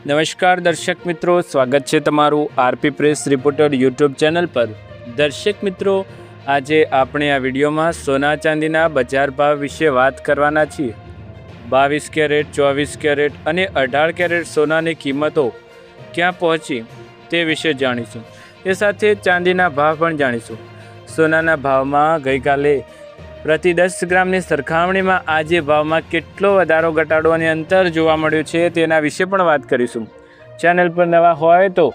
નમસ્કાર દર્શક મિત્રો, સ્વાગત છે તમારું RP press reporter YouTube channel પર। દર્શક મિત્રો, આજે આપણે આ વિડીયોમાં સોના ચાંદીના બજાર ભાવ વિશે વાત કરવાના છીએ। 22 કેરેટ, 24 કેરેટ અને 18 કેરેટ સોનાની કિંમતો ક્યાં પહોંચી તે વિશે જાણીશું। એ સાથે ચાંદીના ભાવ પણ જાણીશું। સોનાના ભાવમાં ગઈકાલે પ્રતિ 10 ગ્રામની સરખામણીમાં આજે ભાવમાં કેટલો વધારો ઘટાડો અને અંતર જોવા મળ્યું છે તેના વિશે પણ વાત કરીશું। ચેનલ પર નવા હોય તો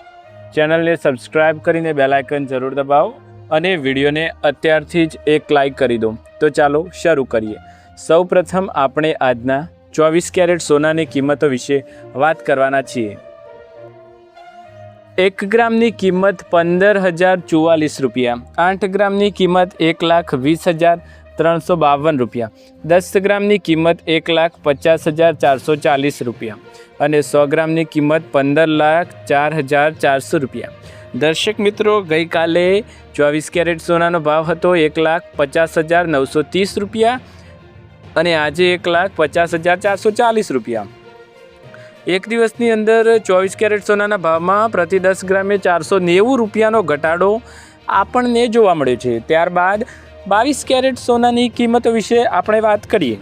ચેનલને સબસ્ક્રાઈબ કરીને બેલ આઇકન જરૂર દબાવો અને વિડીયોને અત્યારથી જ એક લાઇક કરી દો। તો ચાલો શરૂ કરીએ। સૌપ્રથમ આપણે આજના 24 કેરેટ સોનાની કિંમતો વિશે વાત કરવાના છીએ। 1 ગ્રામની કિંમત 15,044 રૂપિયા, 8 ગ્રામની કિંમત 1,20,352 રૂપિયા, 10 ગ્રામની કિંમત 1,50,440 રૂપિયા અને 100 ગ્રામની કિંમત 15,04,400 રૂપિયા। દર્શક મિત્રો, ગઈકાલે 24 કેરેટ સોનાનો ભાવ હતો 1,50,930 રૂપિયા અને આજે 1,50,440 રૂપિયા। એક દિવસની અંદર 24 કેરેટ સોનાના ભાવમાં પ્રતિ 10 ગ્રામે 490 રૂપિયાનો ઘટાડો આપણને જોવા મળ્યો છે। ત્યારબાદ 22 કેરેટ સોનાની કિંમતો વિશે આપણે વાત કરીએ।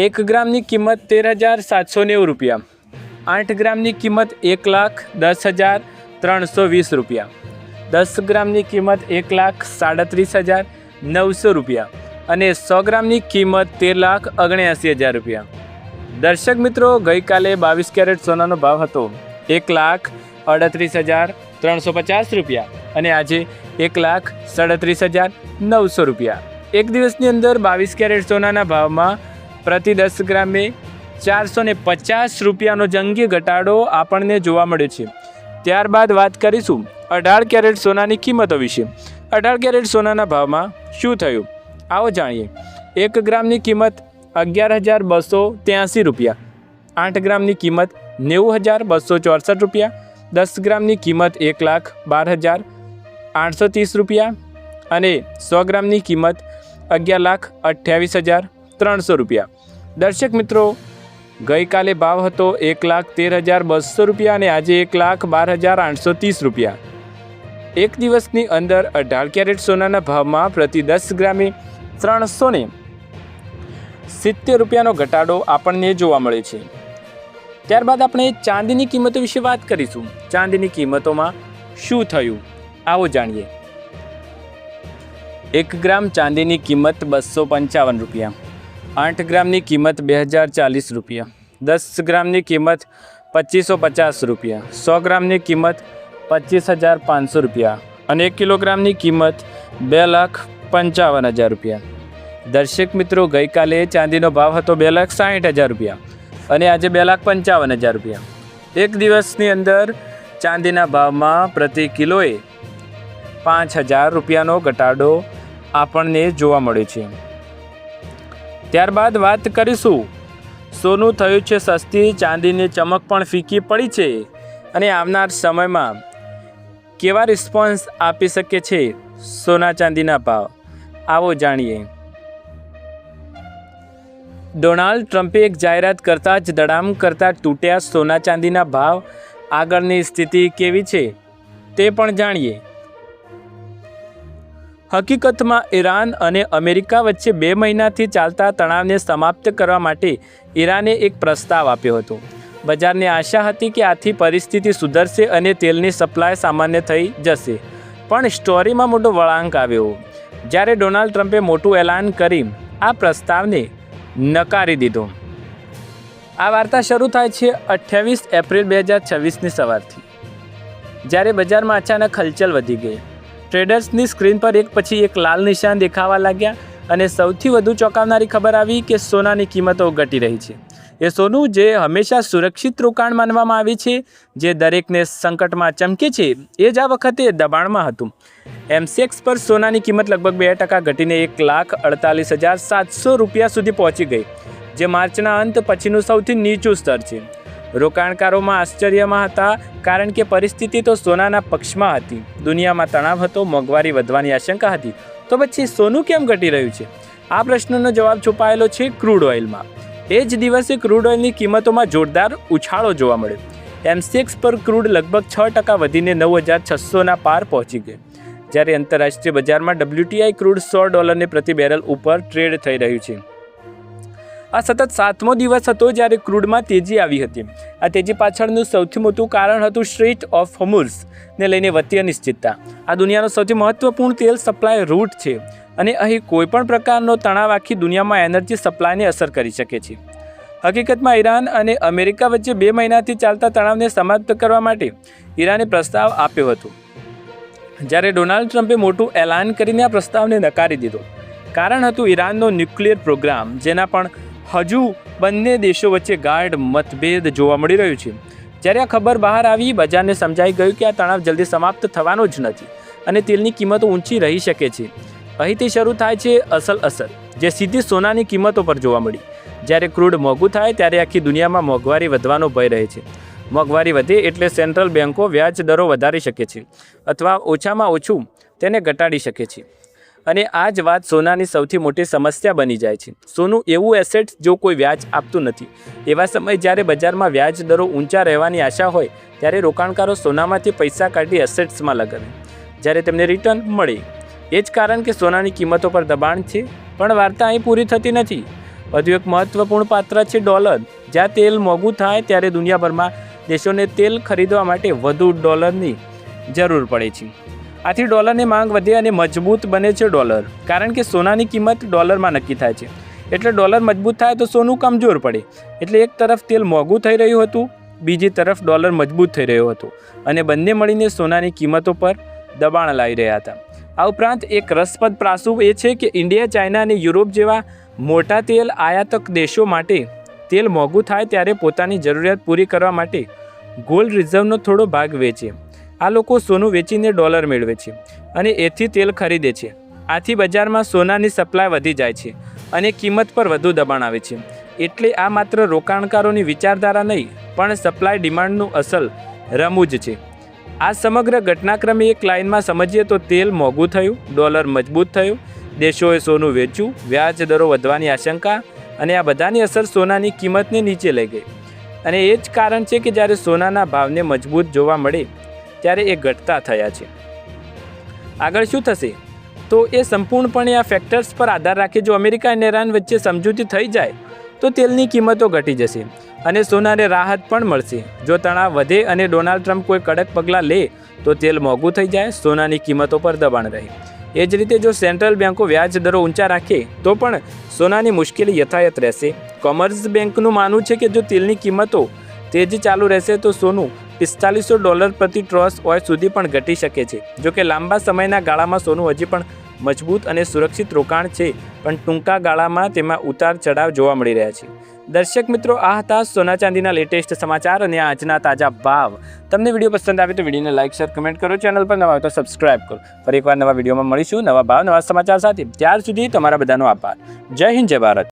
1 ગ્રામની કિંમત 13,790 રૂપિયા, 8 ગ્રામની કિંમત 1,10,320 રૂપિયા, 10 ગ્રામની કિંમત 1,37,900 રૂપિયા અને 100 ગ્રામની કિંમત 13,79,000 રૂપિયા। દર્શક મિત્રો, ગઈકાલે 22 કેરેટ સોનાનો ભાવ હતો 1,38,350 રૂપિયા અને આજે 1,37,900 રૂપિયા। એક દિવસની અંદર 22 કેરેટ સોનાના ભાવમાં પ્રતિ 10 ગ્રામે 450 રૂપિયાનો જંગી ઘટાડો આપણને જોવા મળ્યો છે। ત્યારબાદ વાત કરીશું 18 કેરેટ સોનાની કિંમતો વિશે। 18 કેરેટ સોનાના ભાવમાં શું થયું આવો જાણીએ। 1 ગ્રામની કિંમત 11,283 રૂપિયા, 8 ગ્રામની કિંમત 90,264 રૂપિયા, 10 ગ્રામની કિંમત 1,12,830 રૂપિયા અને 100 ગ્રામની કિંમત 11,28,300 રૂપિયા। દર્શક મિત્રો, ગઈકાલે ભાવ હતો 1,13,200 રૂપિયા અને આજે 1,12,830 રૂપિયા। એક દિવસની અંદર 18 કેરેટ સોનાના ભાવમાં પ્રતિ 10 ગ્રામે 370 રૂપિયાનો ઘટાડો આપણને જોવા મળે છે। ત્યારબાદ આપણે ચાંદીની કિંમતો વિશે વાત કરીશું। ચાંદીની કિંમતોમાં શું થયું આવો જાણીએ। 1 ગ્રામ ચાંદીની કિંમત 255 રૂપિયા, 8 ગ્રામની કિંમત 2,040 રૂપિયા, 10 ગ્રામની કિંમત 2,550 રૂપિયા, 100 ગ્રામની કિંમત 25,500 રૂપિયા અને 1 કિલોગ્રામની કિંમત 2,55,000 રૂપિયા। દર્શક મિત્રો, ગઈકાલે ચાંદીનો ભાવ હતો 2,60,000 રૂપિયા અને આજે 2,55,000 રૂપિયા। એક દિવસની અંદર ચાંદીના ભાવમાં પ્રતિ કિલોએ 5,000 રૂપિયાનો ઘટાડો આપણને જોવા મળે છે। ત્યારબાદ વાત કરીશું સોનું થયું છે સસ્તી, ચાંદીની ચમક પણ ફીકી પડી છે અને આવનાર સમયમાં કેવા રિસ્પોન્સ આપી શકે છે સોના ચાંદીના ભાવ આવો જાણીએ। ડોનાલ્ડ ટ્રમ્પે એક જાહેરાત કરતાં જ ધડામ કરતાં તૂટ્યા સોના ચાંદીના ભાવ। આગળની સ્થિતિ કેવી છે તે પણ જાણીએ। હકીકતમાં ઈરાન અને અમેરિકા વચ્ચે 2 મહિનાથી ચાલતા તણાવને સમાપ્ત કરવા માટે ઈરાને એક પ્રસ્તાવ આપ્યો હતો। બજારને આશા હતી કે આથી પરિસ્થિતિ સુધરશે અને તેલની સપ્લાય સામાન્ય થઈ જશે, પણ સ્ટોરીમાં મોટો વળાંક આવ્યો જ્યારે ડોનાલ્ડ ટ્રમ્પે મોટું એલાન કરી આ પ્રસ્તાવને નકારી દીધો। આ વાર્તા શરૂ થાય છે 28 એપ્રિલ 2026ની સવારથી, જ્યારે બજારમાં અચાનક હલચલ વધી ગઈ। ટ્રેડર્સની સ્ક્રીન પર એક પછી એક લાલ નિશાન દેખાવા લાગ્યા અને સૌથી વધુ ચોંકાવનારી ખબર આવી કે સોનાની કિંમતો ઘટી રહી છે। એ સોનું જે હંમેશા સુરક્ષિત રોકાણ માનવામાં આવે છે, જે દરેકને સંકટમાં ચમકે છે, એ જ આ વખતે દબાણમાં હતું। એમસીએક્સ પર સોનાની કિંમત લગભગ 2% ઘટીને 1,48,700 રૂપિયા સુધી પહોંચી ગઈ, જે માર્ચના અંત પછીનું સૌથી નીચું સ્તર છે। રોકાણકારોમાં આશ્ચર્યમાં હતા કારણ કે પરિસ્થિતિ તો સોનાના પક્ષમાં હતી। દુનિયામાં તણાવ હતો, મોંઘવારી વધવાની આશંકા હતી, તો પછી સોનું કેમ ઘટી રહ્યું છે? આ પ્રશ્નનો જવાબ છુપાયેલો છે ક્રૂડ ઓઇલમાં। એ જ દિવસે ક્રૂડ ઓઇલની કિંમતોમાં જોરદાર ઉછાળો જોવા મળ્યો. MCX પર ક્રૂડ લગભગ 6% વધીને 9,600ના પાર પહોંચી ગઈ, જ્યારે આંતરરાષ્ટ્રીય બજારમાં WTI ક્રૂડ $100 પ્રતિ બેરલ ઉપર ટ્રેડ થઈ રહ્યું છે. આ સતત 7મો દિવસ હતો જ્યારે ક્રૂડમાં તેજી આવી હતી. આ તેજી પાછળનું સૌથી મોટું કારણ હતું સ્ટ્રેઇટ ઓફ હોર્મુઝને લઈને વધતી અનિશ્ચિતતા. આ દુનિયાનો સૌથી મહત્વપૂર્ણ તેલ સપ્લાય રૂટ છે અને અહીં કોઈપણ પ્રકારનો તણાવ આખી દુનિયામાં એનર્જી સપ્લાયને અસર કરી શકે છે. હકીકતમાં ઈરાન અને અમેરિકા વચ્ચે 2 મહિનાથી ચાલતા તણાવને સમાપ્ત કરવા માટે ઈરાને પ્રસ્તાવ આપ્યો હતો, જ્યારે ડોનાલ્ડ ટ્રમ્પે મોટું એલાન કરીને આ પ્રસ્તાવને નકારી દીધો. કારણ હતું ઈરાનનો ન્યુક્લિયર પ્રોગ્રામ, જેના પણ હજુ બંને દેશો વચ્ચે ગાઢ મતભેદ જોવા મળી રહ્યું છે. જ્યારે આ ખબર બહાર આવી, બજારને સમજાઈ ગયું કે આ તણાવ જલ્દી સમાપ્ત થવાનો જ નથી અને તેલની કિંમતો ઊંચી રહી શકે છે. અહીંથી શરૂ થાય છે અસલ અસર, જે સીધી સોનાની કિંમતો પર જોવા મળી. જ્યારે ક્રૂડ મોંઘું થાય ત્યારે આખી દુનિયામાં મોંઘવારી વધવાનો ભય રહે છે. મોંઘવારી વધે એટલે સેન્ટ્રલ બેન્કો વ્યાજ દરો વધારી શકે છે અથવા ઓછામાં ઓછું તેને ઘટાડી શકે છે. અને આ જ વાત સોનાની સૌથી મોટી સમસ્યા બની જાય છે. સોનું એવું એસેટ જો કોઈ વ્યાજ આપતું નથી. એવા સમયે જ્યારે બજારમાં વ્યાજ દરો ઊંચા રહેવાની આશા હોય, ત્યારે રોકાણકારો સોનામાંથી પૈસા કાઢી એસેટ્સમાં લગાવે, જ્યારે તેમને રિટર્ન મળે. એ જ કારણ કે સોનાની કિંમતો પર દબાણ છે. પણ વાર્તા અહીં પૂરી થતી નથી. વધુ એક મહત્વપૂર્ણ પાત્ર છે ડોલર. જ્યાં તેલ મોંઘું થાય ત્યારે દુનિયાભરમાં દેશોને તેલ ખરીદવા માટે વધુ ડોલરની જરૂર પડે છે. આથી ડોલરની માંગ વધે અને મજબૂત બને છે ડોલર, કારણ કે સોનાની કિંમત ડોલરમાં નક્કી થાય છે. એટલે ડોલર મજબૂત થાય તો સોનું કમજોર પડે. એટલે એક તરફ તેલ મોંઘું થઈ રહ્યું હતું, બીજી તરફ ડોલર મજબૂત થઈ રહ્યો હતો, અને બંને મળીને સોનાની કિંમતો પર દબાણ લાવી રહ્યા હતા. આ ઉપરાંત એક રસપ્રદ પાસું એ છે કે ઇન્ડિયા, ચાઇના અને યુરોપ જેવા મોટા તેલ આયાતક દેશો માટે તેલ મોંઘું થાય ત્યારે પોતાની જરૂરિયાત પૂરી કરવા માટે ગોલ્ડ રિઝર્વનો થોડો ભાગ વેચે. આ લોકો સોનું વેચીને ડોલર મેળવે છે અને એથી તેલ ખરીદે છે. આથી બજારમાં સોનાની સપ્લાય વધી જાય છે અને કિંમત પર વધુ દબાણ આવે છે. એટલે આ માત્ર રોકાણકારોની વિચારધારા નહીં, પણ સપ્લાય ડિમાન્ડનું અસલ રમૂજ છે. આ સમગ્ર ઘટનાક્રમે એક લાઇનમાં સમજીએ તો તેલ મોંઘું થયું, ડોલર મજબૂત થયું, દેશોએ સોનું વેચ્યું, વ્યાજ દરો વધવાની આશંકા, અને આ બધાની અસર સોનાની કિંમતને નીચે લઈ ગઈ. અને એ જ કારણ છે કે જ્યારે સોનાના ભાવને મજબૂત જોવા મળે ત્યારે એ ઘટતા થયા છે. આગળ શું થશે તો એ સંપૂર્ણપણે આ ફેક્ટર્સ પર આધાર રાખે. જો અમેરિકા અને ઈરાન વચ્ચે સમજૂતી થઈ જાય તો તેલની કિંમતો ઘટી જશે અને સોનાને રાહત પણ મળશે. જો તણાવ વધે અને ડોનાલ્ડ ટ્રમ્પ કોઈ કડક પગલાં લે તો તેલ મોંઘું થઈ જાય, સોનાની કિંમતો પર દબાણ રહે. એ જ રીતે જો સેન્ટ્રલ બેન્કો વ્યાજ દરો ઊંચા રાખે તો પણ સોનાની મુશ્કેલી યથાયત રહેશે. કોમર્સ બેંકનું માનવું છે કે જો તેલની કિંમતો તેજી ચાલુ રહેશે તો સોનું $4500 પ્રતિ ટ્રોસ ઓઇલ સુધી પણ ઘટી શકે છે. જોકે લાંબા સમયના ગાળામાં સોનું હજી પણ મજબૂત અને સુરક્ષિત રોકાણ છે, પણ ટૂંકા ગાળામાં તેમાં ઉતાર ચઢાવ જોવા મળી રહ્યા છે. દર્શક મિત્રો, આ હતા સોના ચાંદીના લેટેસ્ટ સમાચાર અને આજના તાજા ભાવ. તમને વિડીયો પસંદ આવે તો વિડીયોને લાઇક, શેર, કમેન્ટ કરો. ચેનલ પર નવા હોય તો સબસ્ક્રાઇબ કરો. ફરી એકવાર નવા વિડીયોમાં મળીશું નવા ભાવ નવા સમાચાર સાથે. ત્યાર સુધી તમારા બધાનો આભાર. જય હિન્દ, જય ભારત.